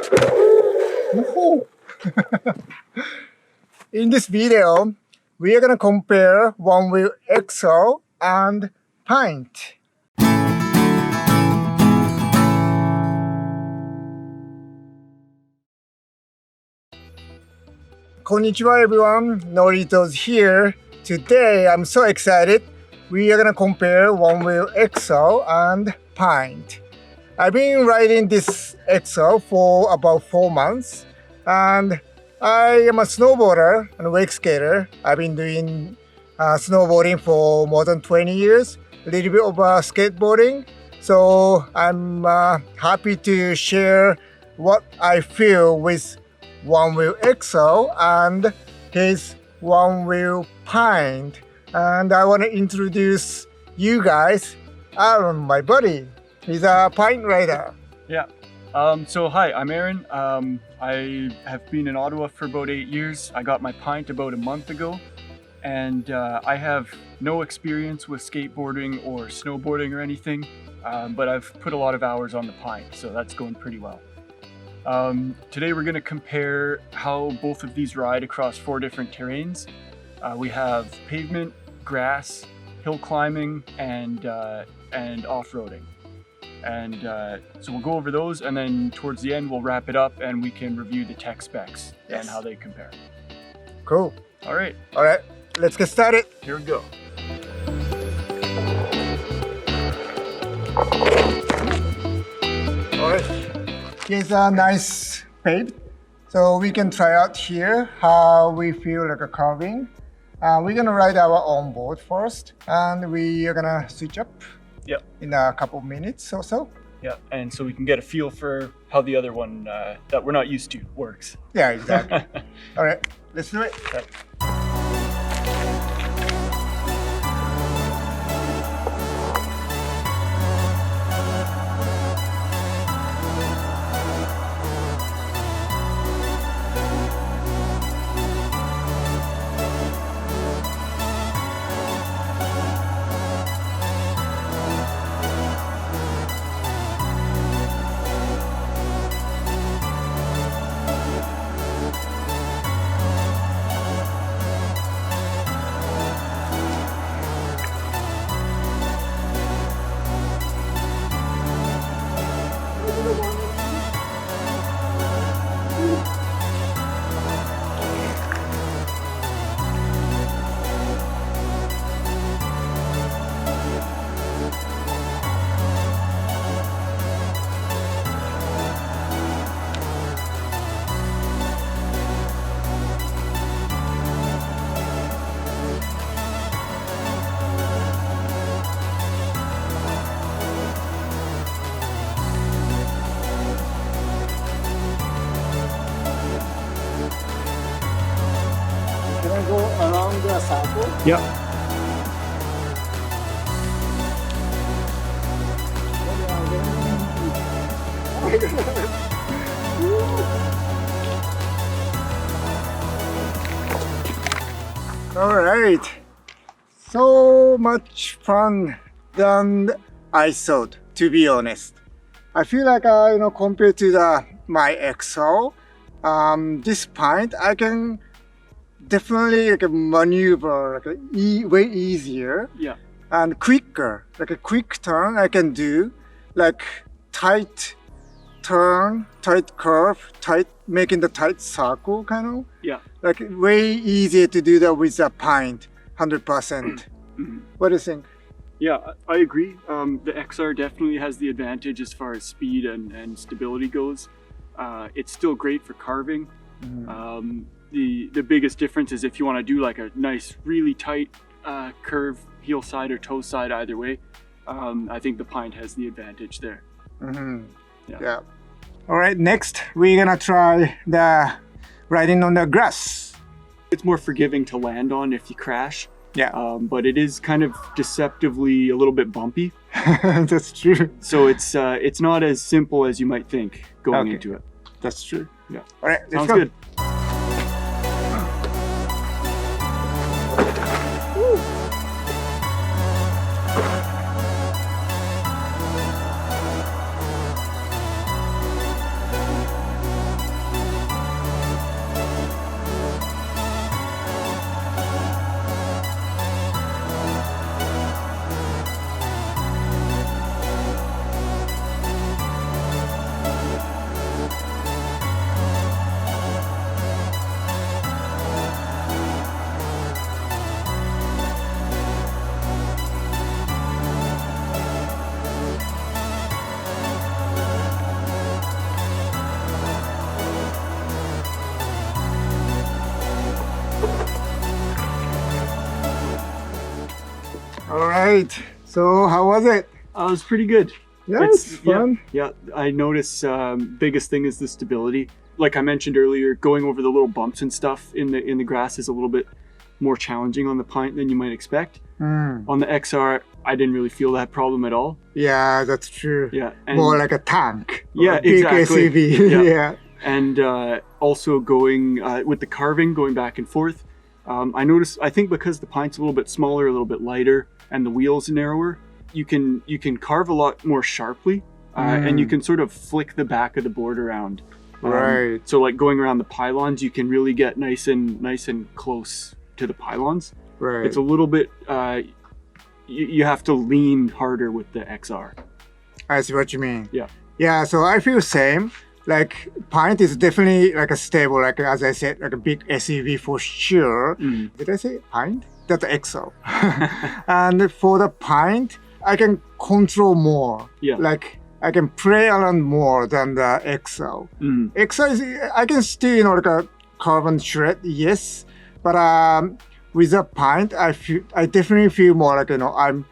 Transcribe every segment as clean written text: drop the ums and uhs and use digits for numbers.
Woohoo! In this video, we are going to compare Onewheel XR and PINT. Konnichiwa everyone, Nori Ito's here. Today I'm so excited. We are going to compare Onewheel XR and PINT. I've been riding this XR for about 4 months, and I am a snowboarder and wake skater. I've been doing snowboarding for more than 20 years, a little bit of skateboarding. So I'm happy to share what I feel with Onewheel XR and his Onewheel PINT. And I want to introduce you guys Aaron, my buddy. He's a PINT rider. Yeah. So hi, I'm Aaron. I have been in Ottawa for about 8 years. I got my PINT about a month ago, and I have no experience with skateboarding or snowboarding or anything, but I've put a lot of hours on the PINT, so that's going pretty well. Today we're going to compare how both of these ride across 4 different terrains. We have pavement, grass, hill climbing, and off-roading. And so we'll go over those, and then towards the end we'll wrap it up and we can review the tech specs and how they compare. Cool. All right, let's get started. here we go. All right, here's a nice paved, so we can try out here how we feel like a carving. We're gonna ride our own board first, and we are gonna switch up. Yep. In a couple minutes or so. Yeah, and so we can get a feel for how the other one that we're not used to works. Yeah, exactly. All right, let's do it. Okay. Can I go around the circle? Yeah. All right, so much fun than I thought, to be honest. I feel like compared to my XO, this PINT I can definitely maneuver way easier. Yeah. And quicker, like a quick turn I can do, like tight turn, tight curve, making the tight circle kind of. Yeah. Like way easier to do that with a PINT, 100%. What do you think? Yeah, I agree. The XR definitely has the advantage as far as speed and stability goes. It's still great for carving. The biggest difference is if you want to do like a nice, really tight curve, heel side or toe side, either way. I think the PINT has the advantage there. Yeah. All right, next we're gonna try the riding on the grass. It's more forgiving to land on if you crash. Yeah. But it is kind of deceptively a little bit bumpy. That's true. So it's not as simple as you might think going into it. That's true. Yeah. All right, let's Sounds go. good. right. So how was it? It was pretty good. Yeah, it's fun. Yeah, I notice biggest thing is the stability. Like I mentioned earlier, going over the little bumps and stuff in the grass is a little bit more challenging on the Pint than you might expect. On the XR, I didn't really feel that problem at all. Yeah, that's true. Yeah, and more like a tank. Yeah, a big exactly. SUV. Yeah. And also going with the carving, going back and forth. I noticed, I think because the Pint's a little bit smaller, a little bit lighter, and the wheels narrower, you can carve a lot more sharply, and you can sort of flick the back of the board around. Right. So like going around the pylons, you can really get nice and close to the pylons. Right. It's a little bit, you have to lean harder with the XR. I see what you mean. Yeah. Yeah, so I feel same. Like Pint is definitely like a stable, like as I said, like a big SUV for sure. Did I say Pint? That's XO. And for the Pint, I can control more. Yeah. Like I can play around more than the XO. XO is, I can still, like a carbon shred, yes. But with the Pint, I definitely feel more like, I'm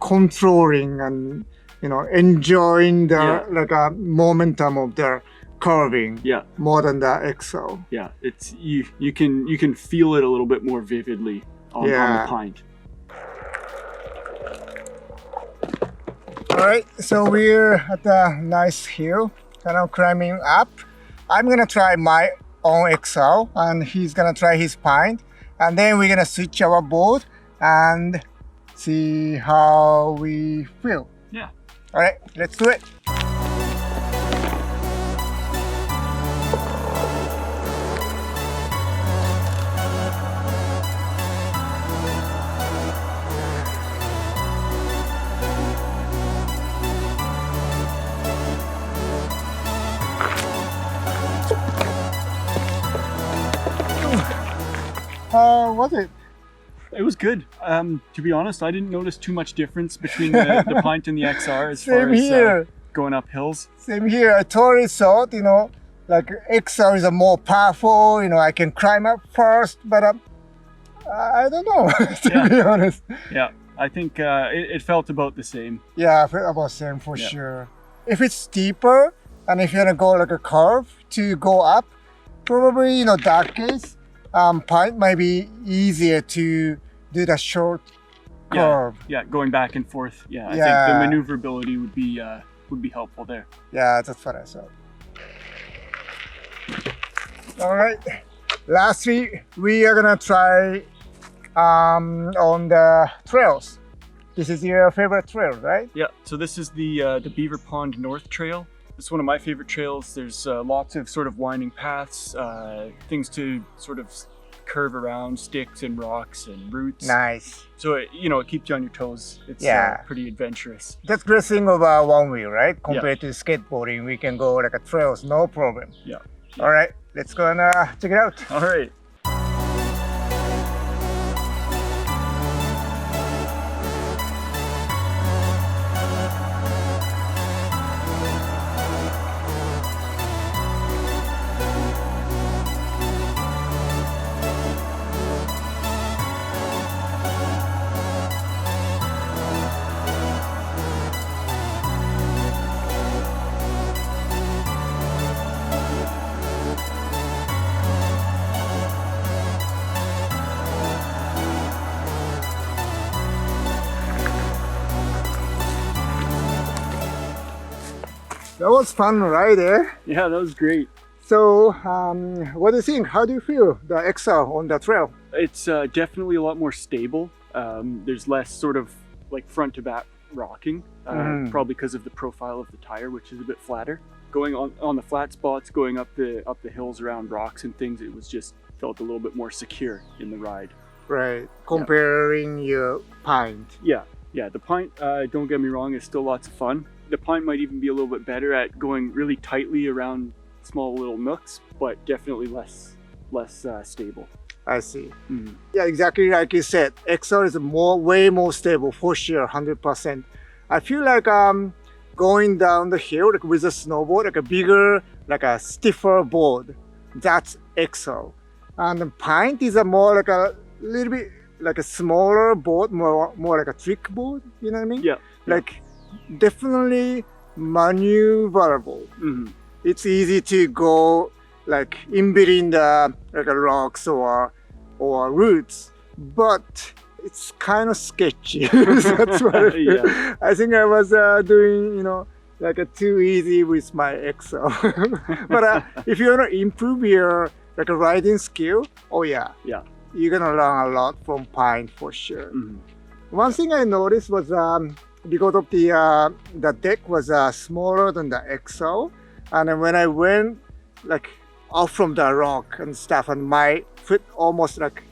controlling and, enjoying the like a momentum of the curving more than the XO. Yeah, it's you can feel it a little bit more vividly on the Pint. All right, so we're at a nice hill, kind of climbing up. I'm gonna try my own XO, and he's gonna try his Pint, and then we're gonna switch our board and see how we feel. Yeah. All right, let's do it. How was it? It was good. To be honest, I didn't notice too much difference between the Pint and the XR as far as going up hills. Same here. I totally thought, like XR is a more powerful, I can climb up first, but I don't know, to be honest. Yeah, I think it felt about the same. Yeah, I felt about the same for sure. If it's steeper, and if you're gonna go like a curve to go up, probably, that case, Pint might be easier to do the short curve. Yeah, going back and forth. Yeah, I think the maneuverability would be helpful there. Yeah, that's what I thought. All right, lastly, we are gonna try on the trails. This is your favorite trail, right? Yeah, so this is the Beaver Pond North Trail. It's one of my favorite trails. There's lots of sort of winding paths, things to sort of curve around, sticks and rocks and roots. Nice. So it keeps you on your toes. It's pretty adventurous. That's the great thing about one wheel, right? Compared to skateboarding, we can go like a trails, no problem. Yeah. All right, let's go and check it out. All right. That was fun, right there? Yeah, that was great. So, what do you think? How do you feel the XR on the trail? It's definitely a lot more stable. There's less sort of like front to back rocking, probably because of the profile of the tire, which is a bit flatter. Going on the flat spots, going up the hills around rocks and things, it was just felt a little bit more secure in the ride. Right, comparing your Pint. Yeah, the Pint, don't get me wrong, is still lots of fun. The Pint might even be a little bit better at going really tightly around small little nooks, but definitely less stable. I see. Yeah, exactly like you said. XR is way more stable for sure, 100%. I feel like going down the hill like with a snowboard, like a bigger, like a stiffer board. That's XR. And the Pint is a more like a little bit like a smaller board, more like a trick board. You know what I mean? Yeah. Like definitely maneuverable. Mhm. It's easy to go like in between the like rocks or roots, but it's kind of sketchy. That's what I feel. Yeah. I think I was doing, like too easy with my XL. But if you want to improve your like a riding skill, oh yeah, Yeah. you're gonna learn a lot from Pine for sure. Mhm. One thing I noticed was because of the deck was smaller than the XL, and then when I went like off from the rock and stuff, and my foot almost like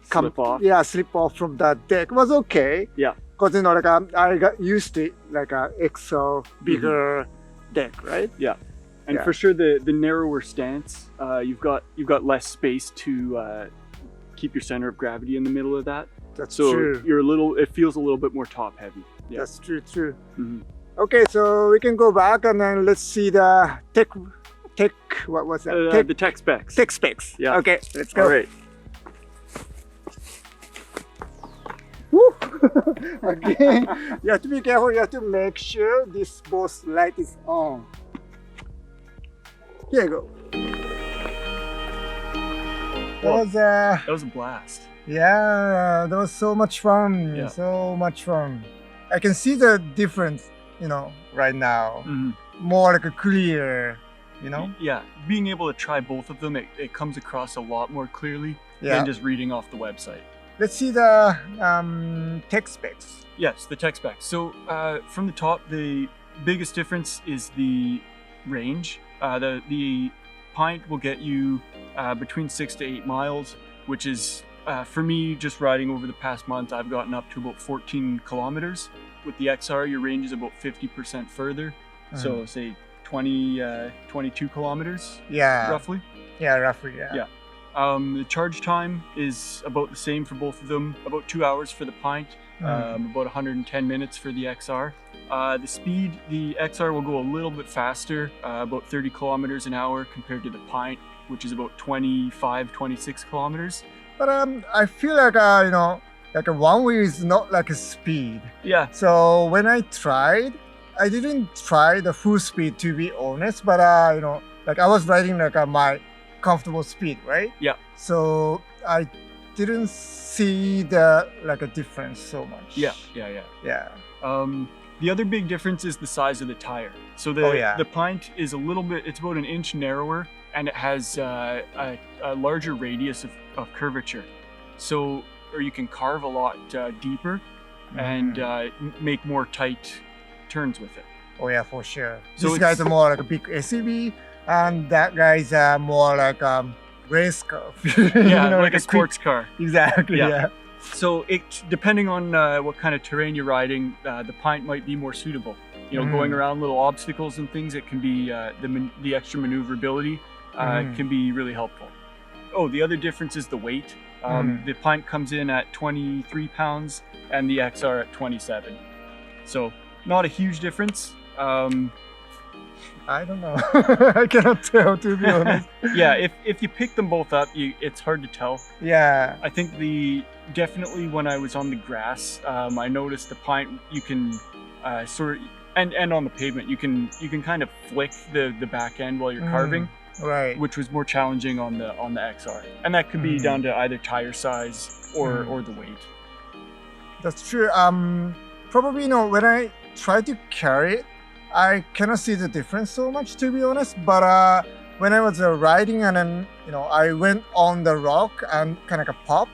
Slip off. Yeah, slip off from the deck. It was okay. Yeah. Because I got used to it, like a XL bigger deck, right? Yeah. And Yeah. for sure, the narrower stance, you've got less space to keep your center of gravity in the middle of that. That's So true. it feels a little bit more top heavy. Yeah. That's true. Mhm. Okay, so we can go back and then let's see the tech. What was that? The tech specs. Tech specs. Yeah. Okay, let's go. All right. Woo! Again, you have to be careful. You have to make sure this both light is on. Here you go. Well, That That was a blast. was so much fun. Yeah. So much fun. I can see the difference, right now. Mhm. More like a clear, Yeah. Being able to try both of them, it comes across a lot more clearly Yeah. than just reading off the website. Let's see the tech specs. Yes, the tech specs. So from the top, the biggest difference is the range. The Pint will get you between 6 to 8 miles, which is for me, just riding over the past month, I've gotten up to about 14 kilometers. With the XR, your range is about 50% further. So say 22 kilometers Yeah. roughly. Yeah, roughly. Yeah. Yeah. The charge time is about the same for both of them, about 2 hours for the Pint, about 110 minutes for the XR. The speed, the XR will go a little bit faster, about 30 kilometers an hour compared to the Pint, which is about 26 kilometers. But I feel like like a one wheel is not like a speed. Yeah. So when I tried, I didn't try the full speed to be honest. But like I was riding like my comfortable speed, right? Yeah. So I didn't see the like a difference so much. Yeah. Yeah. The other big difference is the size of the tire. So the Pint is a little bit, it's about an inch narrower, and it has a larger radius of curvature. So, or you can carve a lot deeper and make more tight turns with it. Oh yeah, for sure. So This guy's it's- more like a big SUV, and that guy's more like race car. Yeah, like a quick- sports car. Exactly. Yeah. Yeah. So it, depending on what kind of terrain you're riding, the Pint might be more suitable. Going around little obstacles and things, it can be the extra maneuverability can be really helpful. Oh, the other difference is the weight. The Pint comes in at 23 pounds and the XR at 27. So not a huge difference. I don't know. I cannot tell, to be honest. Yeah, if you pick them both up, it's hard to tell. Yeah. I think definitely when I was on the grass, I noticed the Pint, you can sort of, and on the pavement, you can kind of flick the back end while you're carving, Right. which was more challenging on the XR, and that could be down to either tire size or the weight. That's true. Probably when I try to carry it, I cannot see the difference so much, to be honest. But when I was riding and then I went on the rock and kind of like a pop,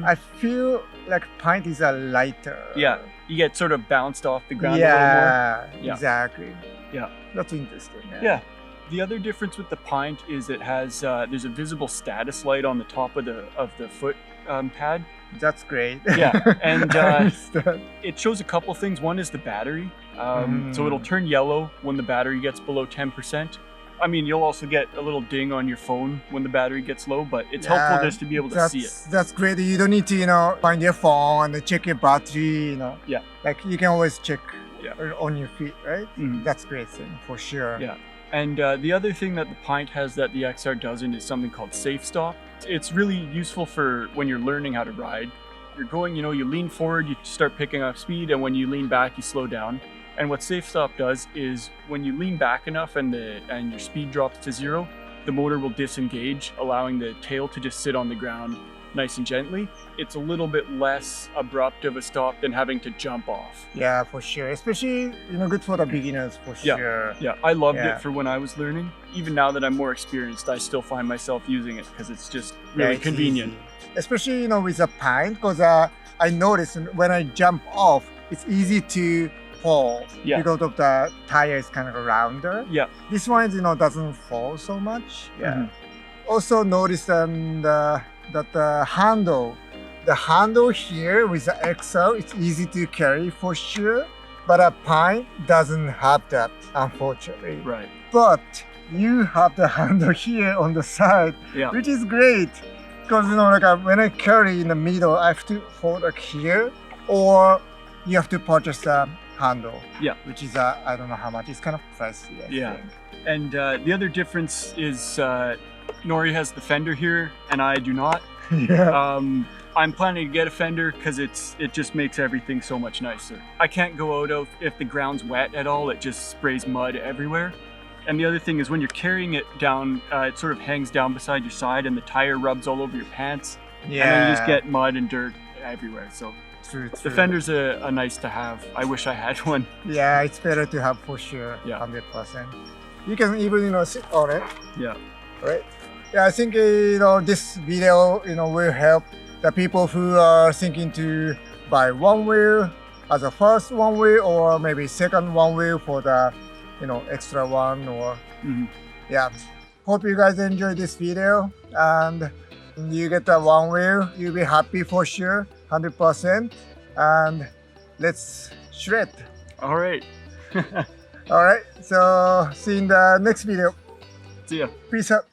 I feel like Pint is a lighter. Yeah, you get sort of bounced off the ground a little more. Yeah, exactly. Yeah. That's interesting. Yeah. The other difference with the Pint is it has there's a visible status light on the top of the foot pad. That's great. Yeah, and I missed that. it shows a couple things. One is the battery. So it'll turn yellow when the battery gets below 10%. I mean, you'll also get a little ding on your phone when the battery gets low, but it's helpful just to be able to see it. That's great. You don't need to, find your phone and check your battery, Yeah. Like you can always check Yeah. on your feet, right? Mhm. That's a great thing for sure. Yeah. And the other thing that the Pint has that the XR doesn't is something called Safe Stop. It's really useful for when you're learning how to ride. You're going, you lean forward, you start picking up speed, and when you lean back, you slow down. And what Safe Stop does is when you lean back enough and your speed drops to 0, the motor will disengage, allowing the tail to just sit on the ground nice and gently. It's a little bit less abrupt of a stop than having to jump off. Yeah, for sure. Especially, good for the beginners, for sure. Yeah, I loved it for when I was learning. Even now that I'm more experienced, I still find myself using it because it's just really convenient. Easy. Especially, with a pint, because I noticed when I jump off, it's easy to fall because of the tire is kind of rounder. Yeah. This one, doesn't fall so much. Yeah. Also noticed that the handle here with the XL, it's easy to carry for sure, but a Pine doesn't have that, unfortunately. Right. But you have the handle here on the side, which is great, because when I carry in the middle, I have to hold here, or you have to purchase the handle. Yeah. Which is I don't know how much. It's kind of pricey. I think. And the other difference is Nori has the fender here, and I do not. Yeah. I'm planning to get a fender because it just makes everything so much nicer. I can't go out if the ground's wet at all. It just sprays mud everywhere. And the other thing is when you're carrying it down, it sort of hangs down beside your side, and the tire rubs all over your pants. Yeah. And then you just get mud and dirt everywhere. So true. The fender's a nice to have. I wish I had one. Yeah, it's better to have for sure. Yeah. 100%. You can even sit on it. Yeah. Right. Yeah, I think this video will help the people who are thinking to buy one wheel as a first one wheel, or maybe second one wheel for the extra one, or yeah. Hope you guys enjoy this video and you get the one wheel. You'll be happy for sure, 100%. And let's shred. All right. All right. So see you in the next video. See ya. Peace out.